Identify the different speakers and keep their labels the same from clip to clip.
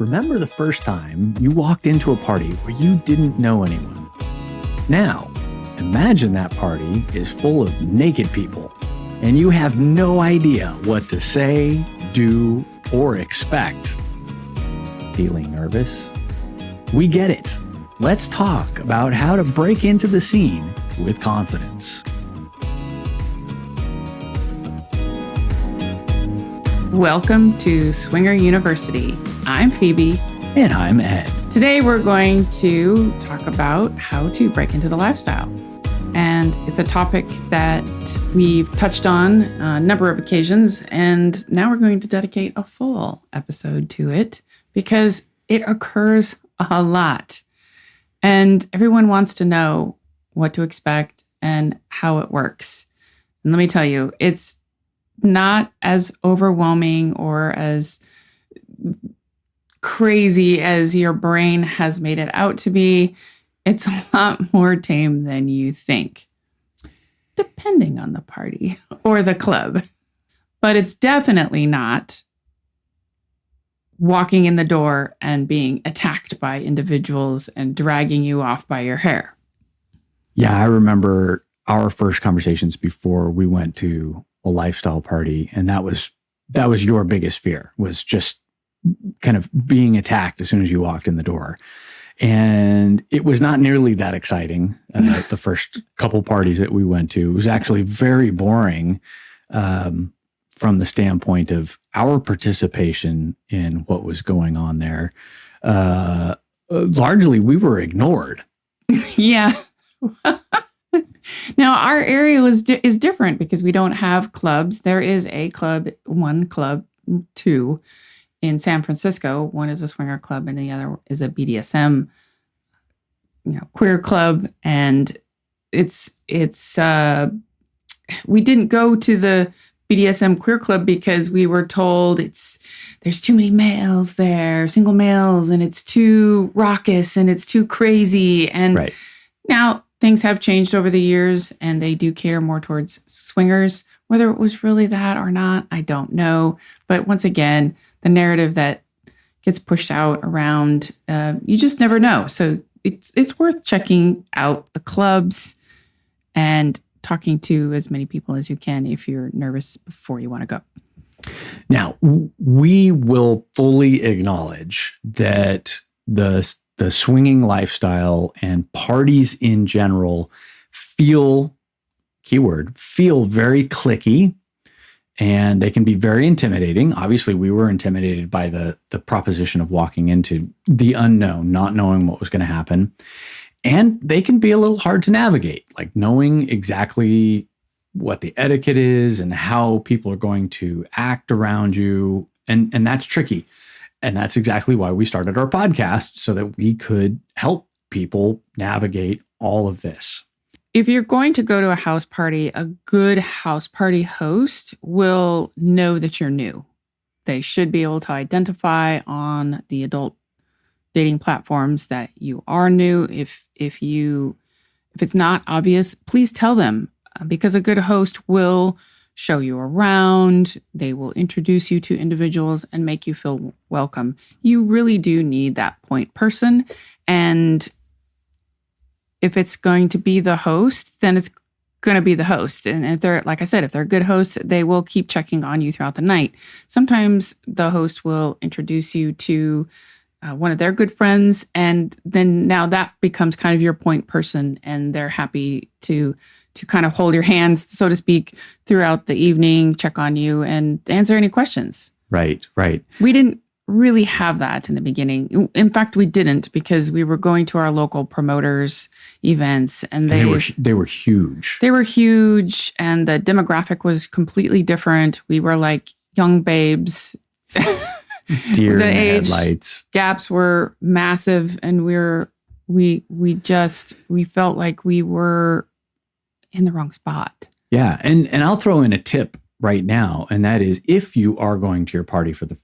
Speaker 1: Remember the first time you walked into a party where you didn't know anyone? Now, imagine that party is full of naked people and you have no idea what to say, do, or expect. Feeling nervous? We get it. Let's talk about how to break into the scene with confidence.
Speaker 2: Welcome to Swinger University. I'm Phoebe.
Speaker 1: And I'm Ed.
Speaker 2: Today we're going to talk about how to break into the lifestyle. And it's a topic that we've touched on a number of occasions, and now we're going to dedicate a full episode to it because it occurs a lot. And everyone wants to know what to expect and how it works. And let me tell you, it's not as overwhelming or as crazy as your brain has made it out to be. It's a lot more tame than you think, depending on the party or the club. But it's definitely not walking in the door and being attacked by individuals and dragging you off by your hair.
Speaker 1: Yeah, I remember our first conversations before we went to a lifestyle party, and that was your biggest fear, was just kind of being attacked as soon as you walked in the door. And it was not nearly that exciting. The first couple parties that we went to, it was actually very boring from the standpoint of our participation in what was going on there. Largely, we were ignored.
Speaker 2: Yeah. Now, our area is different because we don't have clubs. There is a club, one club, two, in San Francisco. One is a swinger club and the other is a BDSM, queer club. And we didn't go to the BDSM queer club because we were told there's too many males there, single males, and it's too raucous and it's too crazy. And
Speaker 1: right.
Speaker 2: Now things have changed over the years and they do cater more towards swingers. Whether it was really that or not, I don't know. But once again, the narrative that gets pushed out around, you just never know. So it's worth checking out the clubs and talking to as many people as you can if you're nervous before you want to go.
Speaker 1: Now, we will fully acknowledge that the swinging lifestyle and parties in general feel very cliquey, and they can be very intimidating. Obviously, we were intimidated by the proposition of walking into the unknown, not knowing what was going to happen. And they can be a little hard to navigate, like knowing exactly what the etiquette is and how people are going to act around you. And that's tricky. And that's exactly why we started our podcast, so that we could help people navigate all of this.
Speaker 2: If you're going to go to a house party, a good house party host will know that you're new. They should be able to identify on the adult dating platforms that you are new. If it's not obvious, please tell them, because a good host will show you around. They will introduce you to individuals and make you feel welcome. You really do need that point person. And if it's going to be the host, then it's going to be the host. And if they're, like I said, if they're good hosts, they will keep checking on you throughout the night. Sometimes the host will introduce you to one of their good friends. And then now that becomes kind of your point person, and they're happy to kind of hold your hands, so to speak, throughout the evening, check on you and answer any questions.
Speaker 1: Right.
Speaker 2: We didn't really have that in the beginning. In fact, we didn't, because we were going to our local promoters' events, and they were
Speaker 1: huge.
Speaker 2: They were huge, and the demographic was completely different. We were like young babes.
Speaker 1: Deer in the
Speaker 2: age
Speaker 1: headlights.
Speaker 2: Gaps were massive, and we felt like we were in the wrong spot.
Speaker 1: Yeah. And I'll throw in a tip right now. And that is, if you are going to your party for the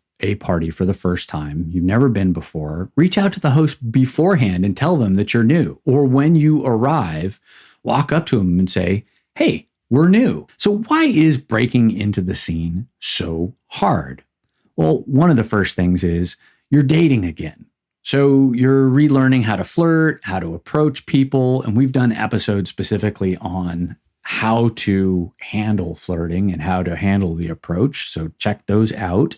Speaker 1: first time, you've never been before, reach out to the host beforehand and tell them that you're new. Or when you arrive, walk up to them and say, hey, we're new. So why is breaking into the scene so hard? Well, one of the first things is you're dating again. So you're relearning how to flirt, how to approach people. And we've done episodes specifically on how to handle flirting and how to handle the approach. So check those out.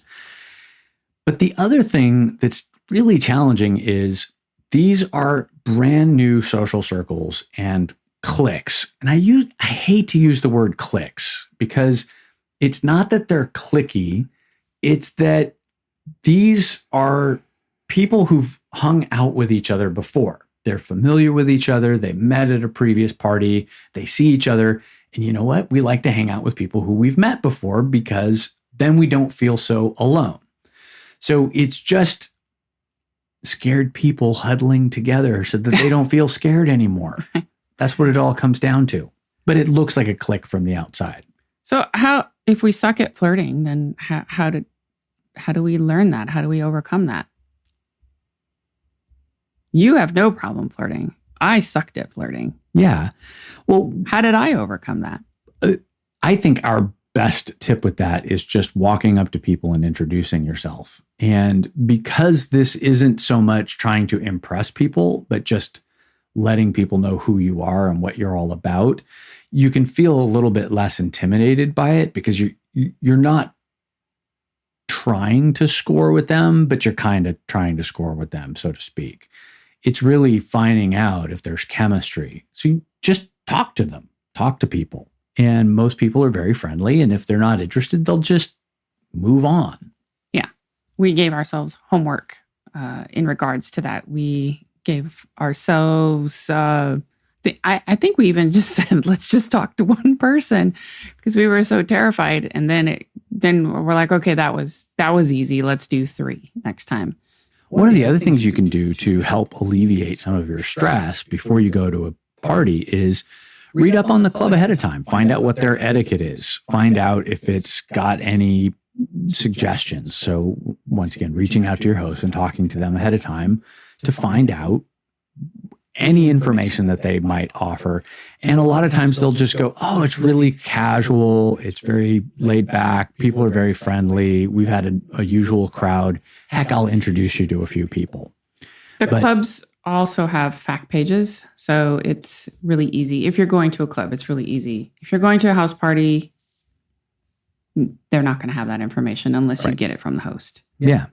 Speaker 1: But the other thing that's really challenging is these are brand new social circles and cliques. And I hate to use the word cliques because it's not that they're cliquey. It's that these are people who've hung out with each other before. They're familiar with each other. They met at a previous party. They see each other. And you know what? We like to hang out with people who we've met before because then we don't feel so alone. So it's just scared people huddling together so that they don't feel scared anymore. That's what it all comes down to. But it looks like a clique from the outside.
Speaker 2: So if we suck at flirting, then how do we learn that? How do we overcome that? You have no problem flirting. I sucked at flirting.
Speaker 1: Yeah. Well,
Speaker 2: how did I overcome that?
Speaker 1: I think our best tip with that is just walking up to people and introducing yourself. And because this isn't so much trying to impress people, but just letting people know who you are and what you're all about, you can feel a little bit less intimidated by it because you're not trying to score with them, but you're kind of trying to score with them, so to speak. It's really finding out if there's chemistry. So you just talk to them, talk to people. And most people are very friendly. And if they're not interested, they'll just move on.
Speaker 2: Yeah. We gave ourselves homework in regards to that. We gave ourselves, I think we even just said, let's just talk to one person because we were so terrified. And then we're like, okay, that was easy. Let's do 3 next time.
Speaker 1: One of the other things you can do to help alleviate some of your stress before you go to a party is read up on the club ahead of time. Find out what their etiquette is. Find out if it's got any suggestions. So once again, reaching out to your host and talking to them ahead of time to find out any information that they might offer. And a lot of times they'll just go, oh, it's really casual. It's very laid back. People are very friendly. We've had a usual crowd. Heck, I'll introduce you to a few people.
Speaker 2: The clubs also have fact pages. So it's really easy. If you're going to a club, it's really easy. If you're going to a house party, they're not going to have that information unless you get it from the host.
Speaker 1: Yeah.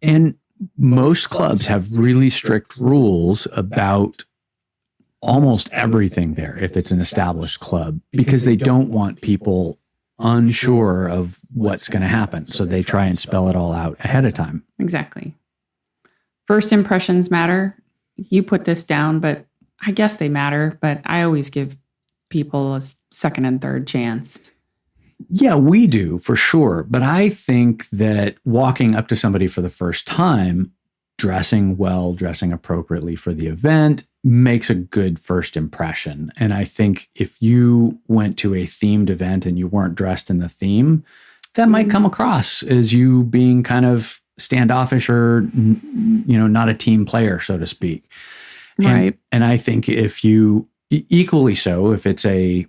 Speaker 1: And most clubs have really strict rules about almost everything there if it's an established club because they don't want people unsure of what's going to happen. So they try and spell it all out ahead of time.
Speaker 2: Exactly. First impressions matter. You put this down, but I guess they matter. But I always give people a second and third chance.
Speaker 1: Yeah, we do for sure. But I think that walking up to somebody for the first time, dressing well, dressing appropriately for the event makes a good first impression. And I think if you went to a themed event and you weren't dressed in the theme, that might come across as you being kind of standoffish or, not a team player, so to speak.
Speaker 2: Right.
Speaker 1: And I think if you equally so, if it's a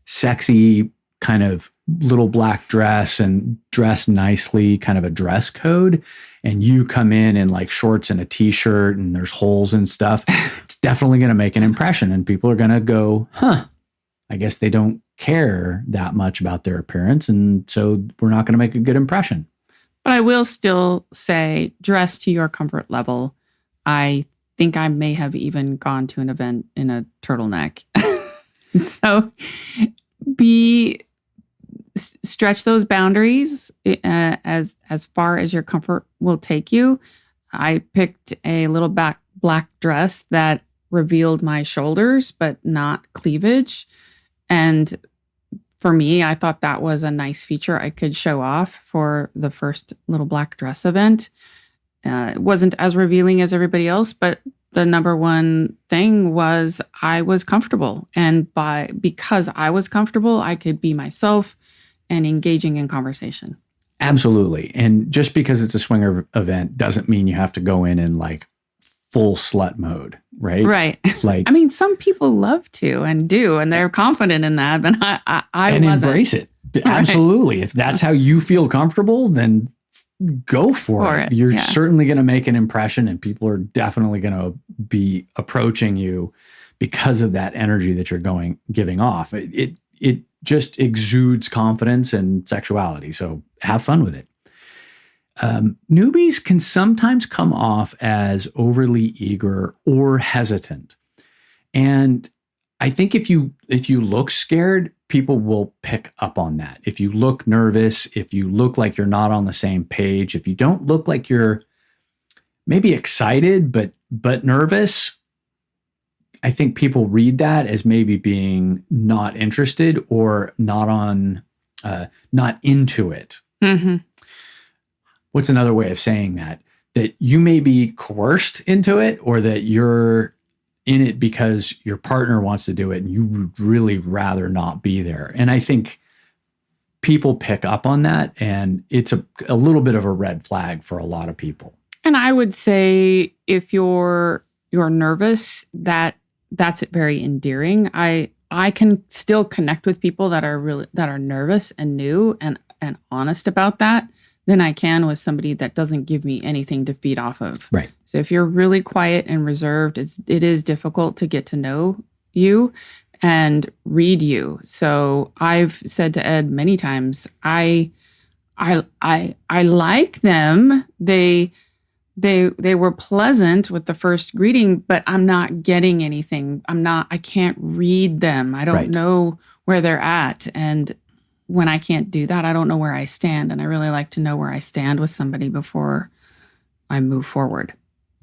Speaker 1: sexy kind of little black dress and dress nicely, kind of a dress code, and you come in like shorts and a t-shirt and there's holes and stuff, it's definitely going to make an impression. And people are going to go, I guess they don't care that much about their appearance. And so we're not going to make a good impression.
Speaker 2: But I will still say dress to your comfort level. I think I may have even gone to an event in a turtleneck. So stretch those boundaries as far as your comfort will take you. I picked a little black dress that revealed my shoulders, but not cleavage. And for me, I thought that was a nice feature I could show off for the first little black dress event. It wasn't as revealing as everybody else, but the number one thing was I was comfortable. And because I was comfortable, I could be myself and engaging in conversation.
Speaker 1: Absolutely. And just because it's a swinger event doesn't mean you have to go in like full slut mode, right?
Speaker 2: Right.
Speaker 1: Like,
Speaker 2: I mean, some people love to and do, and they're confident in that, but I
Speaker 1: and
Speaker 2: wasn't.
Speaker 1: Embrace it.
Speaker 2: Right.
Speaker 1: Absolutely. If that's how you feel comfortable, then go for it. You're
Speaker 2: Yeah.
Speaker 1: certainly going to make an impression, and people are definitely going to be approaching you because of that energy that you're giving off. It just exudes confidence and sexuality. So have fun with it. Newbies can sometimes come off as overly eager or hesitant. And I think if you look scared, people will pick up on that. If you look nervous, if you look like you're not on the same page, if you don't look like you're maybe excited but nervous, I think people read that as maybe being not interested or not into it.
Speaker 2: Mm-hmm.
Speaker 1: What's another way of saying that? That you may be coerced into it, or that you're in it because your partner wants to do it and you would really rather not be there. And I think people pick up on that, and it's a little bit of a red flag for a lot of people.
Speaker 2: And I would say if you're nervous, that's very endearing. I can still connect with people that are nervous and new and honest about that than I can with somebody that doesn't give me anything to feed off of.
Speaker 1: Right.
Speaker 2: So if you're really quiet and reserved, it is difficult to get to know you and read you. So I've said to Ed many times, I like them. They were pleasant with the first greeting, but I'm not getting anything. I can't read them. I don't know where they're at. And when I can't do that, I don't know where I stand. And I really like to know where I stand with somebody before I move forward.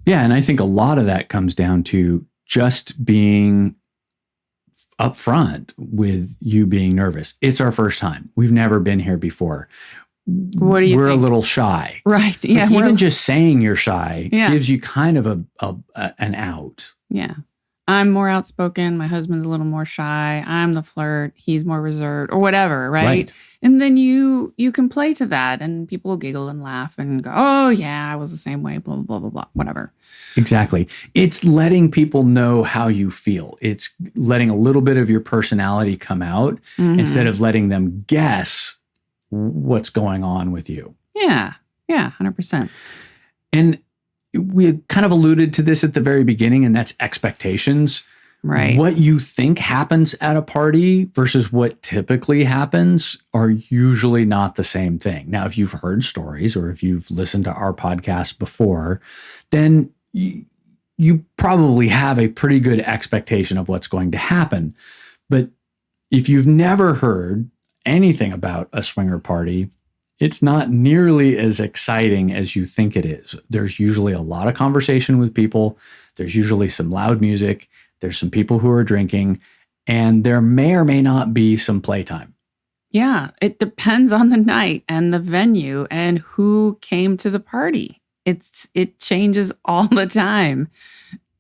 Speaker 1: Yeah. And I think a lot of that comes down to just being upfront with you being nervous. It's our first time. We've never been here before.
Speaker 2: What do you
Speaker 1: We're
Speaker 2: think?
Speaker 1: A little shy.
Speaker 2: Right. Yeah.
Speaker 1: Like even just saying you're shy
Speaker 2: Yeah.
Speaker 1: gives you kind of an out.
Speaker 2: Yeah. I'm more outspoken. My husband's a little more shy. I'm the flirt. He's more reserved or whatever. Right. And then you can play to that, and people will giggle and laugh and go, oh yeah, I was the same way, blah, blah, blah, blah, blah, whatever.
Speaker 1: Exactly. It's letting people know how you feel. It's letting a little bit of your personality come out instead of letting them guess what's going on with you.
Speaker 2: Yeah. Yeah. 100%.
Speaker 1: And we kind of alluded to this at the very beginning, and that's expectations.
Speaker 2: Right.
Speaker 1: What you think happens at a party versus what typically happens are usually not the same thing. Now, if you've heard stories or if you've listened to our podcast before, then you probably have a pretty good expectation of what's going to happen. But if you've never heard anything about a swinger party, it's not nearly as exciting as you think it is. There's usually a lot of conversation with people. There's usually some loud music. There's some people who are drinking, and there may or may not be some playtime.
Speaker 2: Yeah. It depends on the night and the venue and who came to the party. It changes all the time.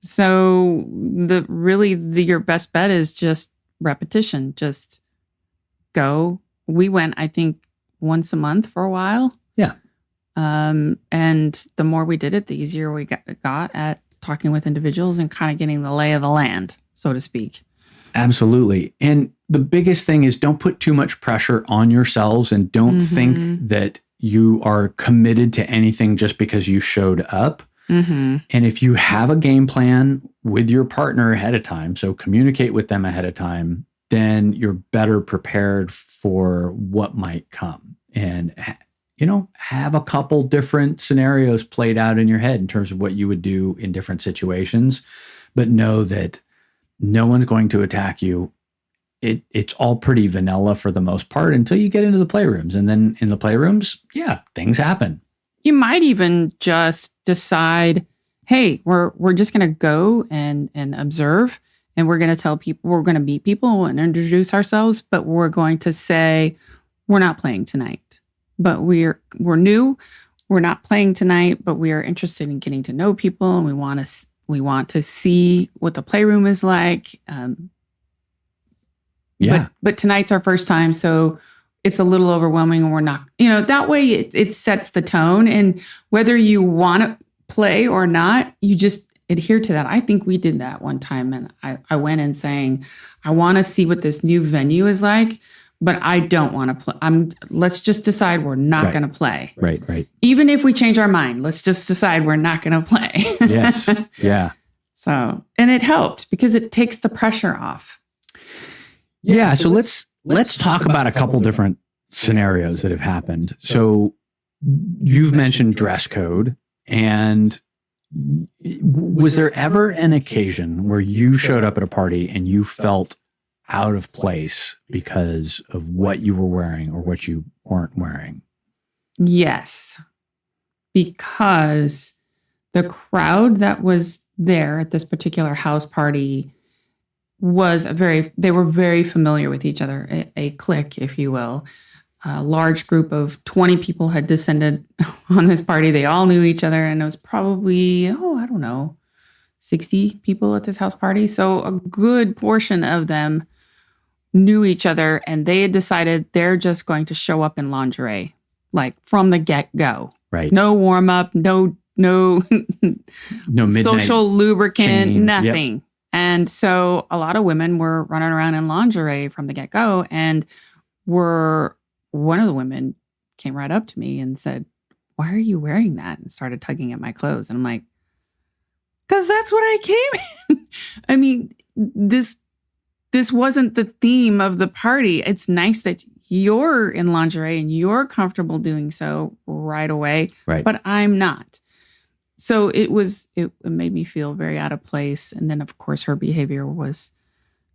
Speaker 2: So your best bet is just repetition. Just go. We went, I think, once a month for a while.
Speaker 1: Yeah.
Speaker 2: And the more we did it, the easier we got at talking with individuals and kind of getting the lay of the land, so to speak.
Speaker 1: Absolutely. And the biggest thing is don't put too much pressure on yourselves, and don't think that you are committed to anything just because you showed up. And if you have a game plan with your partner ahead of time, so communicate with them ahead of time, then you're better prepared for what might come. And, have a couple different scenarios played out in your head in terms of what you would do in different situations, but know that no one's going to attack you. It's all pretty vanilla for the most part until you get into the playrooms. And then in the playrooms, things happen.
Speaker 2: You might even just decide, hey, we're just going to go and observe. And we're going to tell people, we're going to meet people and introduce ourselves, but we're going to say, we're not playing tonight, but we're new. We're not playing tonight, but we are interested in getting to know people. And we want to see what the playroom is like. But tonight's our first time. So it's a little overwhelming, and we're not, that way it sets the tone. And whether you want to play or not, you just adhere to that. I think we did that one time, and I went in saying, I want to see what this new venue is like, but I don't want to play. Let's just decide we're not going to play.
Speaker 1: Right.
Speaker 2: Even if we change our mind, let's just decide we're not going to play.
Speaker 1: Yes. Yeah.
Speaker 2: So, and it helped because it takes the pressure off.
Speaker 1: Yeah. So let's talk about a couple different scenarios that have happened. So you've mentioned dress code, and was there ever an occasion where you showed up at a party and you felt out of place because of what you were wearing or what you weren't wearing?
Speaker 2: Yes, because the crowd that was there at this particular house party they were very familiar with each other, a clique, if you will. A large group of 20 people had descended on this party. They all knew each other, and it was probably, 60 people at this house party. So a good portion of them knew each other, and they had decided they're just going to show up in lingerie, like from the get-go.
Speaker 1: Right.
Speaker 2: No warm-up, no social lubricant,
Speaker 1: change.
Speaker 2: nothing.
Speaker 1: Yep.
Speaker 2: And so a lot of women were running around in lingerie from the get-go, and one of the women came right up to me and said, "Why are you wearing that?" and started tugging at my clothes. And I'm like, "Because that's what I came in." I mean, this wasn't the theme of the party. It's nice that you're in lingerie and you're comfortable doing so right away,
Speaker 1: right?
Speaker 2: But I'm not. So it made me feel very out of place. And then, of course, her behavior was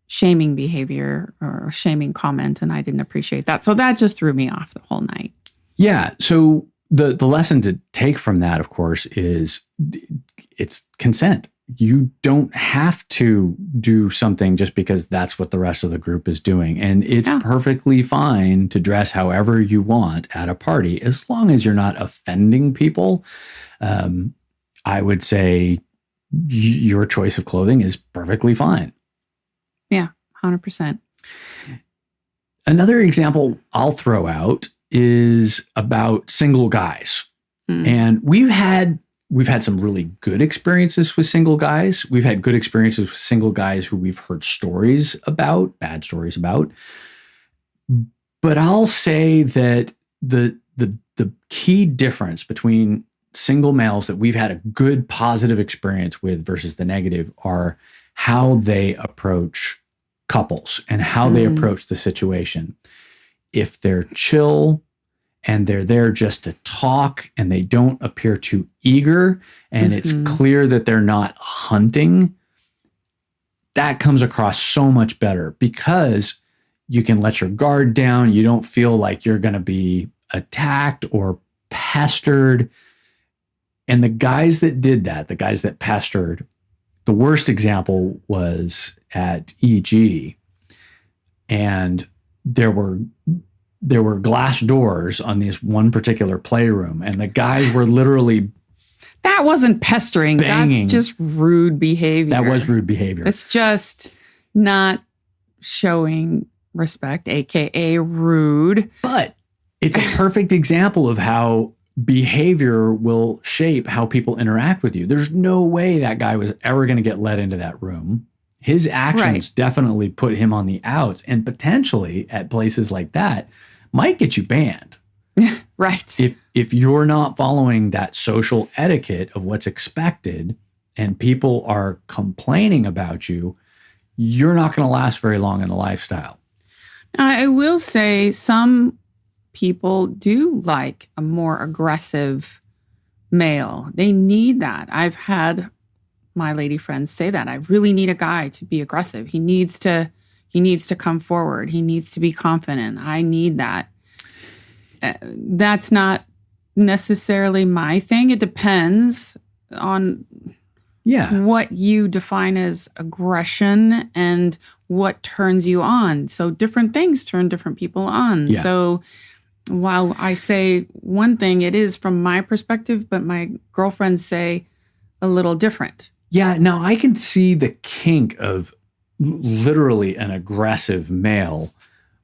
Speaker 2: shaming behavior or shaming comment, and I didn't appreciate that. So that just threw me off the whole night.
Speaker 1: Yeah. So the lesson to take from that, of course, is it's consent. You don't have to do something just because that's what the rest of the group is doing. And it's perfectly fine to dress however you want at a party, as long as you're not offending people. I would say your choice of clothing is perfectly fine.
Speaker 2: Yeah, 100%.
Speaker 1: Another example I'll throw out is about single guys. And we've had some really good experiences with single guys. We've had good experiences with single guys who we've heard stories about, bad stories about. But I'll say that the key difference between single males that we've had a good positive experience with versus the negative are how they approach couples and how they approach the situation. If they're chill and they're there just to talk and they don't appear too eager and it's clear that they're not hunting, that comes across so much better because you can let your guard down. You don't feel like you're going to be attacked or pestered. And the guys that did that, the guys that pestered, the worst example was at EG, and there were glass doors on this one particular playroom, and the guys were literally
Speaker 2: that wasn't pestering.
Speaker 1: Banging.
Speaker 2: That's just rude behavior.
Speaker 1: That was rude behavior.
Speaker 2: It's just not showing respect, aka rude.
Speaker 1: But it's a perfect example of how behavior will shape how people interact with you. There's no way that guy was ever going to get let into that room. His actions definitely put him on the outs, and potentially at places like that might get you banned.
Speaker 2: Right.
Speaker 1: If you're not following that social etiquette of what's expected and people are complaining about you, you're not going to last very long in the lifestyle.
Speaker 2: I will say some people do like a more aggressive male. They need that. I've had my lady friends say that. I really need a guy to be aggressive. He needs to come forward. He needs to be confident. I need that. That's not necessarily my thing. It depends on what you define as aggression and what turns you on. So different things turn different people on.
Speaker 1: Yeah.
Speaker 2: So while I say one thing, it is from my perspective, but my girlfriends say a little different.
Speaker 1: Yeah, now I can see the kink of literally an aggressive male,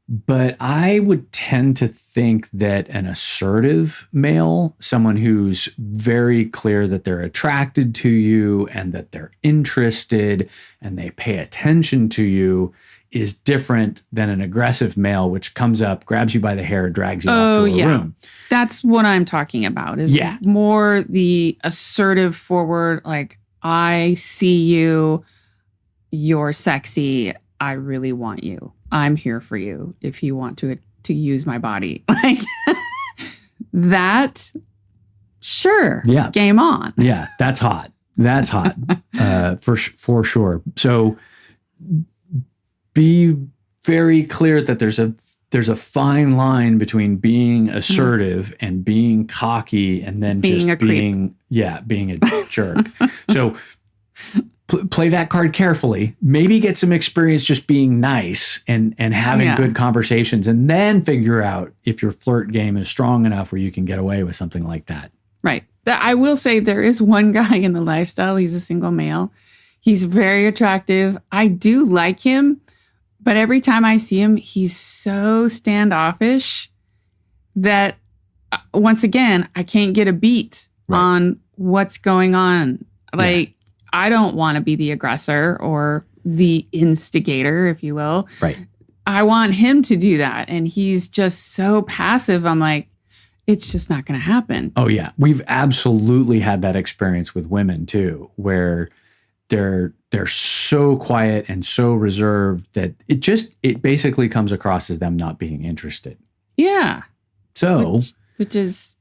Speaker 1: but I would tend to think that an assertive male, someone who's very clear that they're attracted to you and that they're interested and they pay attention to you, is different than an aggressive male, which comes up, grabs you by the hair, drags you off to a room.
Speaker 2: That's what I'm talking about, is more the assertive forward, like, I see you, you're sexy, I really want you. I'm here for you if you want to use my body. Like that, sure.
Speaker 1: Yeah.
Speaker 2: Game on.
Speaker 1: Yeah, that's hot. That's hot. For sure. So be very clear that there's a fine line between being assertive and being cocky and then being being a jerk. So play that card carefully. Maybe get some experience just being nice and having good conversations, and then figure out if your flirt game is strong enough where you can get away with something like that.
Speaker 2: Right. I will say there is one guy in the lifestyle. He's a single male. He's very attractive. I do like him, but every time I see him, he's so standoffish that once again, I can't get a beat on what's going on. Like, I don't want to be the aggressor or the instigator, if you will.
Speaker 1: Right.
Speaker 2: I want him to do that. And he's just so passive. I'm like, it's just not going to happen.
Speaker 1: Oh, yeah. We've absolutely had that experience with women, too, where they're so quiet and so reserved that it basically comes across as them not being interested.
Speaker 2: Yeah.
Speaker 1: So,
Speaker 2: which is,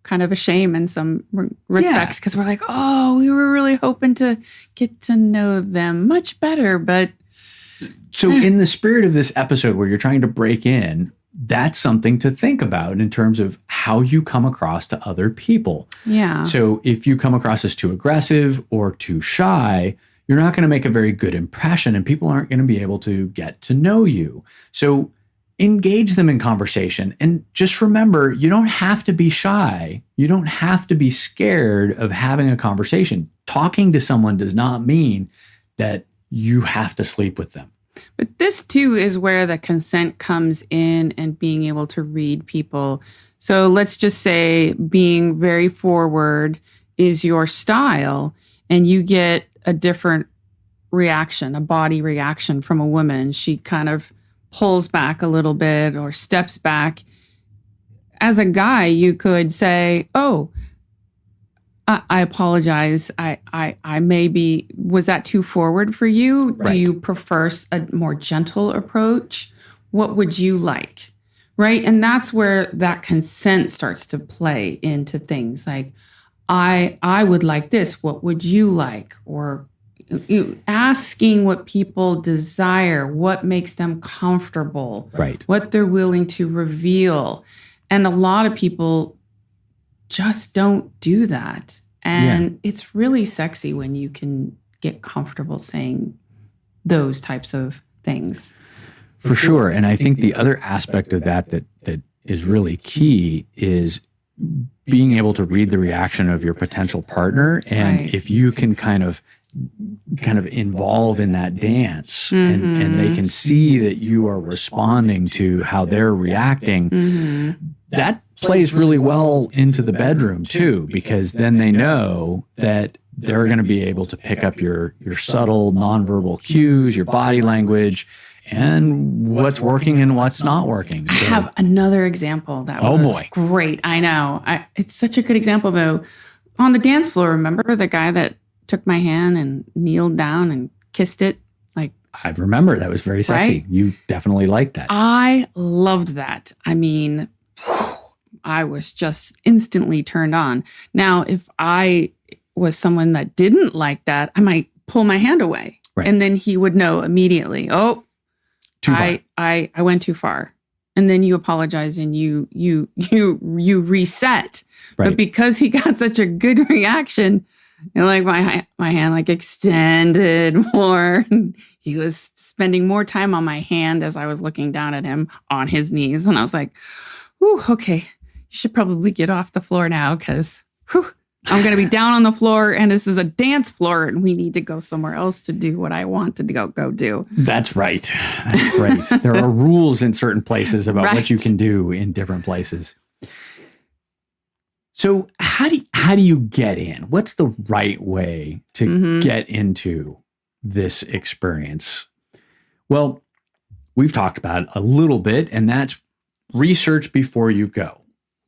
Speaker 2: kind of a shame in some respects, because we're like, oh, we were really hoping to get to know them much better. But
Speaker 1: so in the spirit of this episode where you're trying to break in, that's something to think about in terms of how you come across to other people.
Speaker 2: Yeah.
Speaker 1: So if you come across as too aggressive or too shy, you're not going to make a very good impression, and people aren't going to be able to get to know you. So engage them in conversation, and just remember, you don't have to be shy. You don't have to be scared of having a conversation. Talking to someone does not mean that you have to sleep with them.
Speaker 2: But this too is where the consent comes in, and being able to read people. So let's just say being very forward is your style, and you get a different reaction, a body reaction from a woman. She kind of pulls back a little bit or steps back. As a guy, you could say, oh, I apologize. I maybe, was that too forward for you?
Speaker 1: Right.
Speaker 2: Do you prefer a more gentle approach? What would you like? Right. And that's where that consent starts to play into things like, I would like this. What would you like? Or asking what people desire, what makes them comfortable,
Speaker 1: right?
Speaker 2: What they're willing to reveal. And a lot of people just don't do that. And it's really sexy when you can get comfortable saying those types of things.
Speaker 1: For sure. And I think the other aspect of that is really key is being able to read the reaction of your potential partner. And if you can kind of involve in that dance, and they can see that you are responding to how they're reacting, that plays really well into the bedroom too, because then they know that they're going to be able to pick up your subtle nonverbal cues, your body language, and what's working and what's not working. So,
Speaker 2: I have another example that was great. I know. It's such a good example though. On the dance floor, remember the guy that took my hand and kneeled down and kissed it? Like,
Speaker 1: I remember that was very sexy.
Speaker 2: Right?
Speaker 1: You definitely liked that.
Speaker 2: I loved that. I mean, I was just instantly turned on. Now, if I was someone that didn't like that, I might pull my hand away.
Speaker 1: Right.
Speaker 2: And then he would know immediately, oh,
Speaker 1: too far.
Speaker 2: I went too far. And then you apologize and you reset.
Speaker 1: Right.
Speaker 2: But because he got such a good reaction, and like my hand like extended more. He was spending more time on my hand as I was looking down at him on his knees. And I was like, "Ooh, okay, you should probably get off the floor now, because I'm going to be down on the floor, and this is a dance floor, and we need to go somewhere else to do what I want to go do."
Speaker 1: That's right. That's right. There are rules in certain places about what you can do in different places. So how do you get in? What's the right way to get into this experience? Well, we've talked about a little bit, and that's research before you go.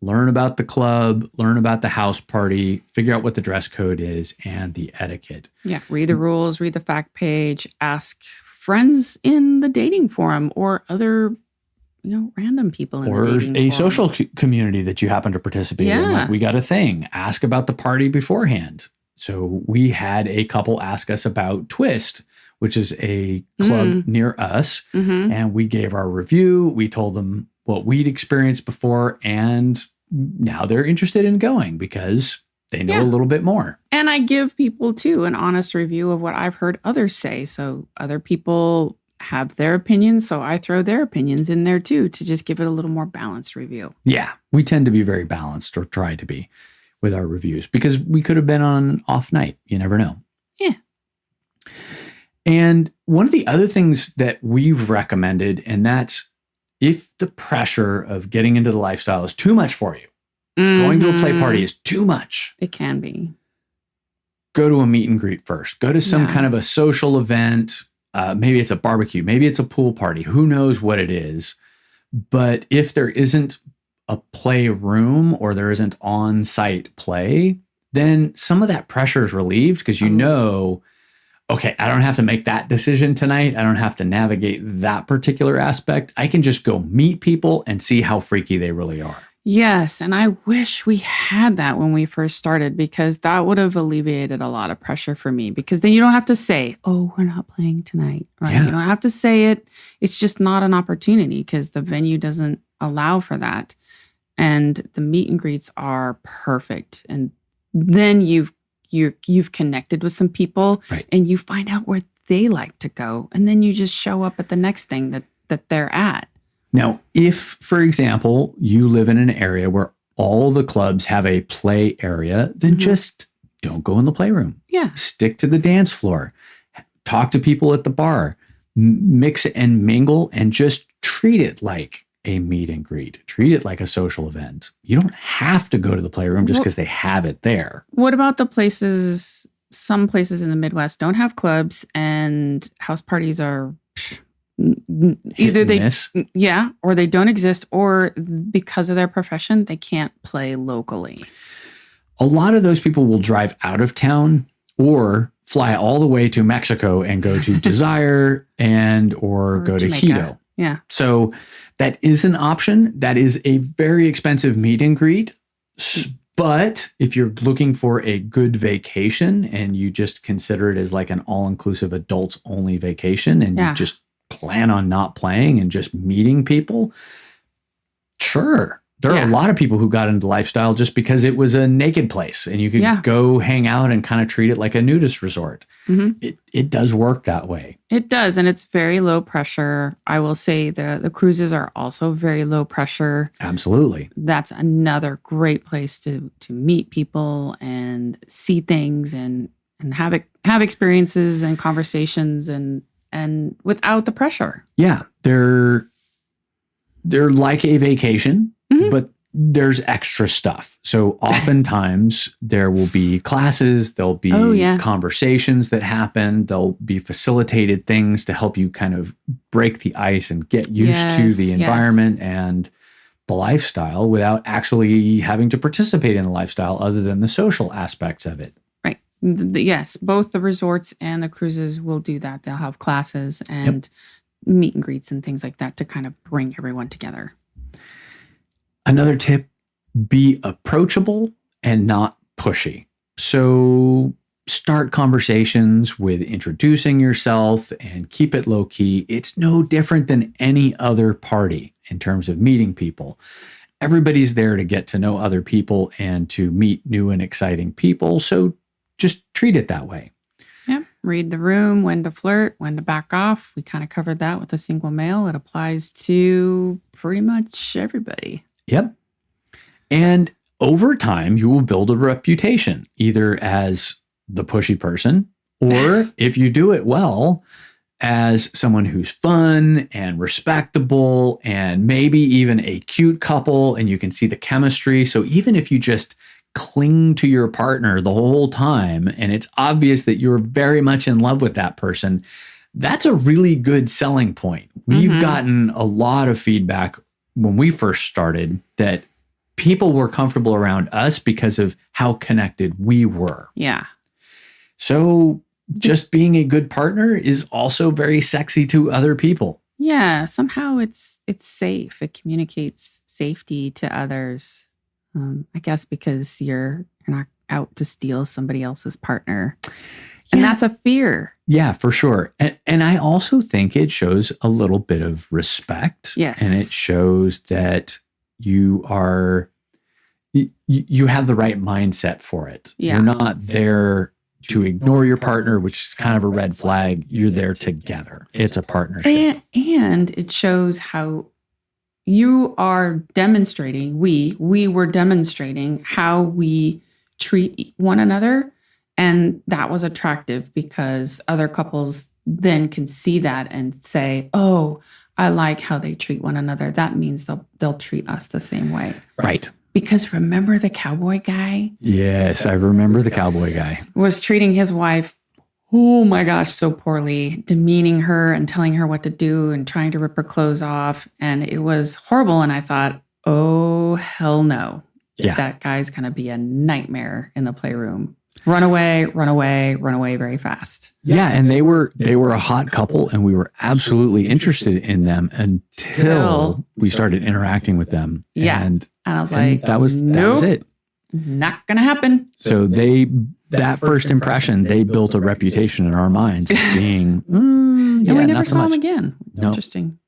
Speaker 1: Learn about the club, learn about the house party, figure out what the dress code is and the etiquette.
Speaker 2: Yeah, read the rules, read the fact page, ask friends in the dating forum or other, random people in the dating forum. Or
Speaker 1: a social community that you happen to participate in. Like, we got a thing. Ask about the party beforehand. So we had a couple ask us about Twist, which is a club near us.
Speaker 2: Mm-hmm.
Speaker 1: And we gave our review. We told them what we'd experienced before. And now they're interested in going because they know a little bit more.
Speaker 2: And I give people, too, an honest review of what I've heard others say. So other people have their opinions. So I throw their opinions in there, too, to just give it a little more balanced review.
Speaker 1: Yeah, we tend to be very balanced, or try to be, with our reviews, because we could have been on an off night. You never know.
Speaker 2: Yeah.
Speaker 1: And one of the other things that we've recommended, and that's if the pressure of getting into the lifestyle is too much for you, going to a play party is too much.
Speaker 2: It can be.
Speaker 1: Go to a meet and greet first. Go to some kind of a social event. Maybe it's a barbecue. Maybe it's a pool party. Who knows what it is? But if there isn't a playroom or there isn't on-site play, then some of that pressure is relieved because okay, I don't have to make that decision tonight. I don't have to navigate that particular aspect. I can just go meet people and see how freaky they really are.
Speaker 2: Yes, and I wish we had that when we first started, because that would have alleviated a lot of pressure for me, because then you don't have to say, oh, we're not playing tonight, right?
Speaker 1: Yeah.
Speaker 2: You don't have to say it. It's just not an opportunity because the venue doesn't allow for that. And the meet and greets are perfect. And then you've connected with some people,
Speaker 1: right,
Speaker 2: and you find out where they like to go. And then you just show up at the next thing that they're at.
Speaker 1: Now, if, for example, you live in an area where all the clubs have a play area, then just don't go in the playroom.
Speaker 2: Yeah.
Speaker 1: Stick to the dance floor. Talk to people at the bar. Mix and mingle, and just treat it like a meet and greet. Treat it like a social event. You don't have to go to the playroom just because they have it there.
Speaker 2: What about the places, some places in the Midwest don't have clubs and house parties are either or they don't exist, or because of their profession, they can't play locally.
Speaker 1: A lot of those people will drive out of town or fly all the way to Mexico and go to Desire or go
Speaker 2: Jamaica.
Speaker 1: to Hito.
Speaker 2: Yeah.
Speaker 1: So that is an option. That is a very expensive meet and greet. But if you're looking for a good vacation and you just consider it as like an all-inclusive adults only vacation, and you just plan on not playing and just meeting people, sure. There are a lot of people who got into the lifestyle just because it was a naked place and you could go hang out and kind of treat it like a nudist resort.
Speaker 2: Mm-hmm.
Speaker 1: It does work that way.
Speaker 2: It does. And it's very low pressure. I will say the cruises are also very low pressure.
Speaker 1: Absolutely.
Speaker 2: That's another great place to meet people and see things and have experiences and conversations and without the pressure.
Speaker 1: Yeah. They're like a vacation, but there's extra stuff. So oftentimes there will be classes, there'll be conversations that happen, there'll be facilitated things to help you kind of break the ice and get used to the environment and the lifestyle without actually having to participate in the lifestyle other than the social aspects of it.
Speaker 2: Right. Yes. Both the resorts and the cruises will do that. They'll have classes and meet and greets and things like that to kind of bring everyone together.
Speaker 1: Another tip, be approachable and not pushy. So start conversations with introducing yourself and keep it low key. It's no different than any other party in terms of meeting people. Everybody's there to get to know other people and to meet new and exciting people. So just treat it that way.
Speaker 2: Yep. Read the room, when to flirt, when to back off. We kind of covered that with a single male. It applies to pretty much everybody.
Speaker 1: Yep. And over time, you will build a reputation, either as the pushy person, or if you do it well, as someone who's fun and respectable and maybe even a cute couple, and you can see the chemistry. So even if you just cling to your partner the whole time and it's obvious that you're very much in love with that person, That's a really good selling point. We've
Speaker 2: Mhm.
Speaker 1: gotten a lot of feedback when we first started that people were comfortable around us because of how connected we were.
Speaker 2: Yeah.
Speaker 1: So just being a good partner is also very sexy to other people.
Speaker 2: Yeah. Somehow it's safe. It communicates safety to others. I guess because you're not out to steal somebody else's partner. And
Speaker 1: Yeah.
Speaker 2: that's a fear.
Speaker 1: Yeah, for sure. And I also think it shows a little bit of respect.
Speaker 2: Yes.
Speaker 1: And it shows that you are, you have the right mindset for it.
Speaker 2: Yeah.
Speaker 1: You're not there to ignore your partner, which is kind of a red flag. You're there together. It's a partnership.
Speaker 2: And it shows how you are demonstrating, we were demonstrating how we treat one another. And that was attractive because other couples then can see that and say, oh, I like how they treat one another. That means they'll treat us the same way.
Speaker 1: Right.
Speaker 2: Because remember the cowboy guy?
Speaker 1: Yes, I remember the cowboy guy.
Speaker 2: Was treating his wife, oh my gosh, so poorly, demeaning her and telling her what to do and trying to rip her clothes off. And it was horrible. And I thought, oh, hell no.
Speaker 1: Yeah.
Speaker 2: That guy's going to be a nightmare in the playroom. Run away, run away, run away very fast.
Speaker 1: Yeah, and they were a hot couple, and we were absolutely interested in them until we started interacting with them.
Speaker 2: Yeah.
Speaker 1: And
Speaker 2: I was like,
Speaker 1: that was
Speaker 2: nope,
Speaker 1: it.
Speaker 2: Not going to happen.
Speaker 1: So that first impression, they built a reputation in our minds as being,
Speaker 2: And we never
Speaker 1: not so
Speaker 2: saw him
Speaker 1: much.
Speaker 2: again.
Speaker 1: No.
Speaker 2: Interesting.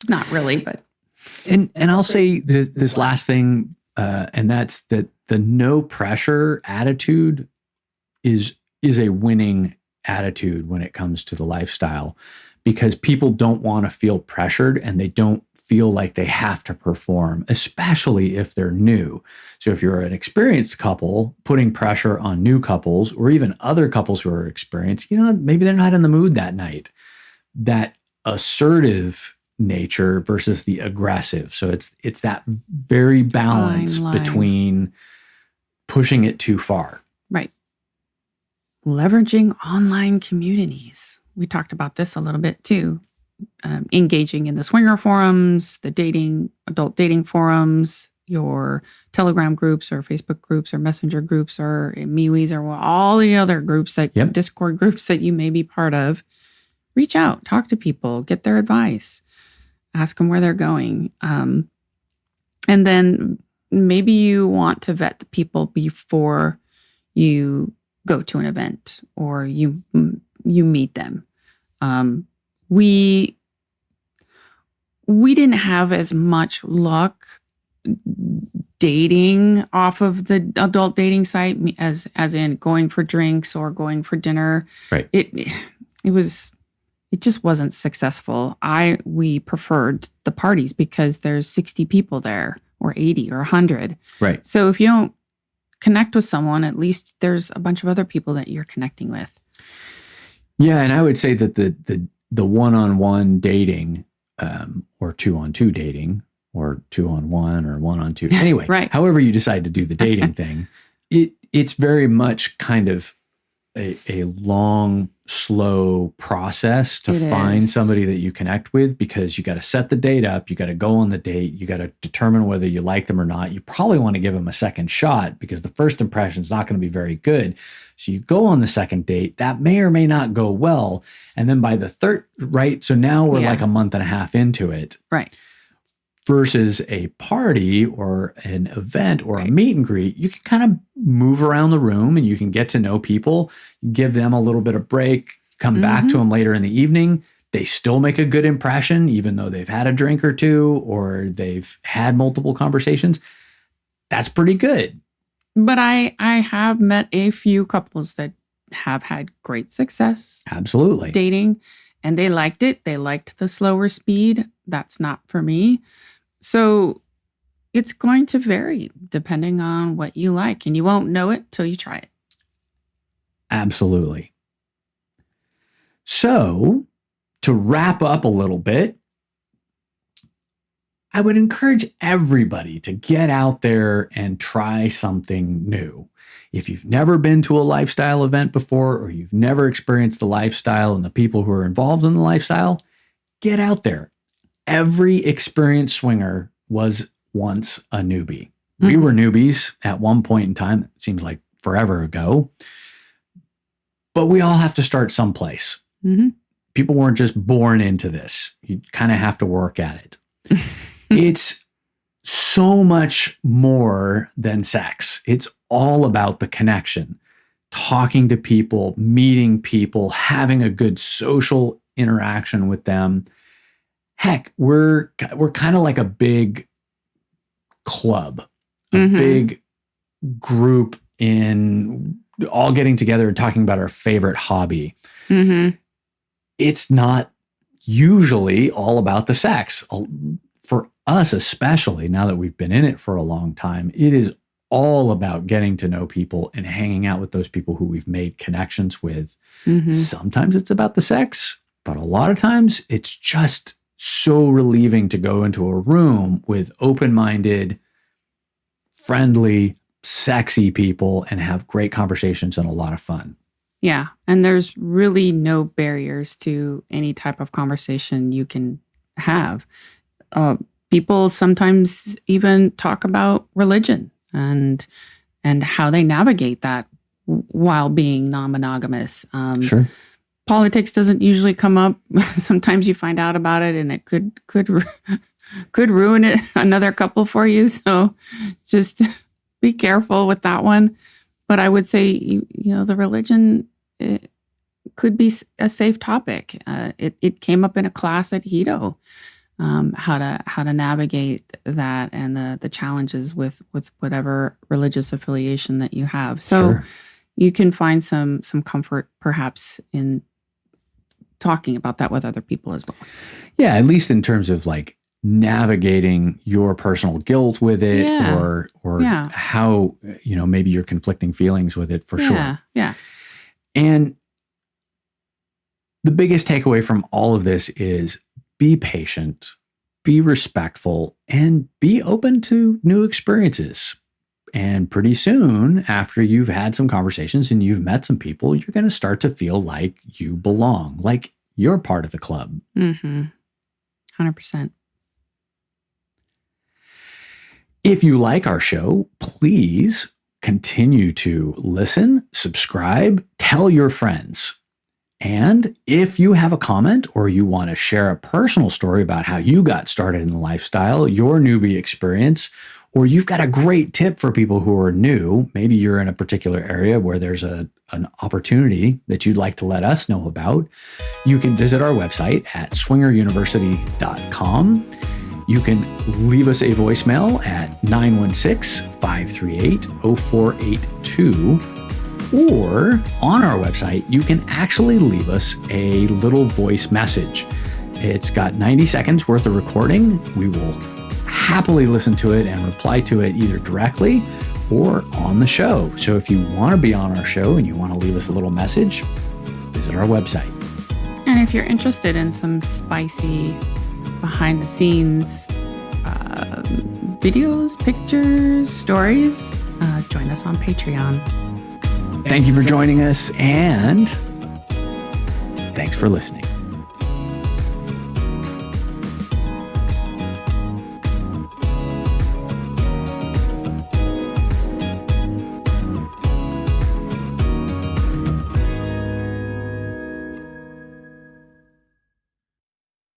Speaker 2: Not really, but.
Speaker 1: And I'll say this last thing, and that's that the no pressure attitude is a winning attitude when it comes to the lifestyle, because people don't want to feel pressured and they don't feel like they have to perform, especially if they're new. So if you're an experienced couple, putting pressure on new couples or even other couples who are experienced, maybe they're not in the mood that night. That assertive nature versus the aggressive. So it's that very balance
Speaker 2: Fine line.
Speaker 1: between pushing it too far.
Speaker 2: Right. Leveraging online communities. We talked about this a little bit too. Engaging in the swinger forums, the adult dating forums, your Telegram groups or Facebook groups or Messenger groups or MeWe's or all the other groups Discord groups that you may be part of. Reach out, talk to people, get their advice, ask them where they're going. And then maybe you want to vet the people before you go to an event or you meet them. We didn't have as much luck dating off of the adult dating site as in going for drinks or going for dinner.
Speaker 1: Right.
Speaker 2: It just wasn't successful. We preferred the parties because there's 60 people there or 80 or 100. Right. So if you don't connect with someone, at least there's a bunch of other people that you're connecting with.
Speaker 1: Yeah, and I would say that the one-on-one dating or two-on-two dating or two-on-one or one-on-two. Anyway,
Speaker 2: right.
Speaker 1: However you decide to do the dating thing, it's very much kind of a long, slow process to find somebody that you connect with, because you got to set the date up. You got to go on the date. You got to determine whether you like them or not. You probably want to give them a second shot because the first impression is not going to be very good. So you go on the second date. That may or may not go well. And then by the third, right? So now we're like a month and a half into it.
Speaker 2: Right.
Speaker 1: Versus a party or an event or a meet and greet, you can kind of move around the room and you can get to know people, give them a little bit of break, come back to them later in the evening. They still make a good impression, even though they've had a drink or two or they've had multiple conversations. That's pretty good.
Speaker 2: But I have met a few couples that have had great success.
Speaker 1: Absolutely.
Speaker 2: Dating, and they liked it. They liked the slower speed. That's not for me. So it's going to vary depending on what you like, and you won't know it till you try it.
Speaker 1: Absolutely. So to wrap up a little bit, I would encourage everybody to get out there and try something new. If you've never been to a lifestyle event before, or you've never experienced the lifestyle and the people who are involved in the lifestyle, get out there. Every experienced swinger was once a newbie. We were newbies at one point in time. It seems like forever ago. But we all have to start someplace. People weren't just born into this. You kind of have to work at it. It's so much more than sex. It's all about the connection, talking to people, meeting people, having a good social interaction with them. Heck, we're kind of like a big club, a big group in all getting together and talking about our favorite hobby. It's not usually all about the sex. For us, especially now that we've been in it for a long time, it is all about getting to know people and hanging out with those people who we've made connections with. Sometimes it's about the sex, but a lot of times it's just so relieving to go into a room with open-minded, friendly, sexy people and have great conversations and a lot of fun.
Speaker 2: Yeah. And there's really no barriers to any type of conversation you can have. People sometimes even talk about religion and how they navigate that while being non-monogamous.
Speaker 1: Sure.
Speaker 2: Politics doesn't usually come up. Sometimes you find out about it and it could ruin it, another couple for you. So just be careful with that one. But I would say, you know, the religion, it could be a safe topic. It came up in a class at Hedo, how to navigate that and the challenges with whatever religious affiliation that you have. So you can find some comfort perhaps in talking about that with other people as well.
Speaker 1: Yeah, at least in terms of like navigating your personal guilt with it, or how, you know, maybe your conflicting feelings with it, for sure.
Speaker 2: Yeah.
Speaker 1: And the biggest takeaway from all of this is be patient, be respectful, and be open to new experiences. And pretty soon, after you've had some conversations and you've met some people, you're going to start to feel like you belong, like you're part of the club.
Speaker 2: 100%.
Speaker 1: If you like our show, please continue to listen, subscribe, tell your friends. And if you have a comment or you want to share a personal story about how you got started in the lifestyle, your newbie experience, or you've got a great tip for people who are new, maybe you're in a particular area where there's an opportunity that you'd like to let us know about, you can visit our website at swingeruniversity.com. You can leave us a voicemail at 916-538-0482. Or on our website, you can actually leave us a little voice message. It's got 90 seconds worth of recording. We will happily listen to it and reply to it either directly or on the show. So if you want to be on our show and you want to leave us a little message, visit our website.
Speaker 2: And if you're interested in some spicy behind the scenes videos, pictures, stories, join us on Patreon.
Speaker 1: Thank you for joining us, and thanks for listening.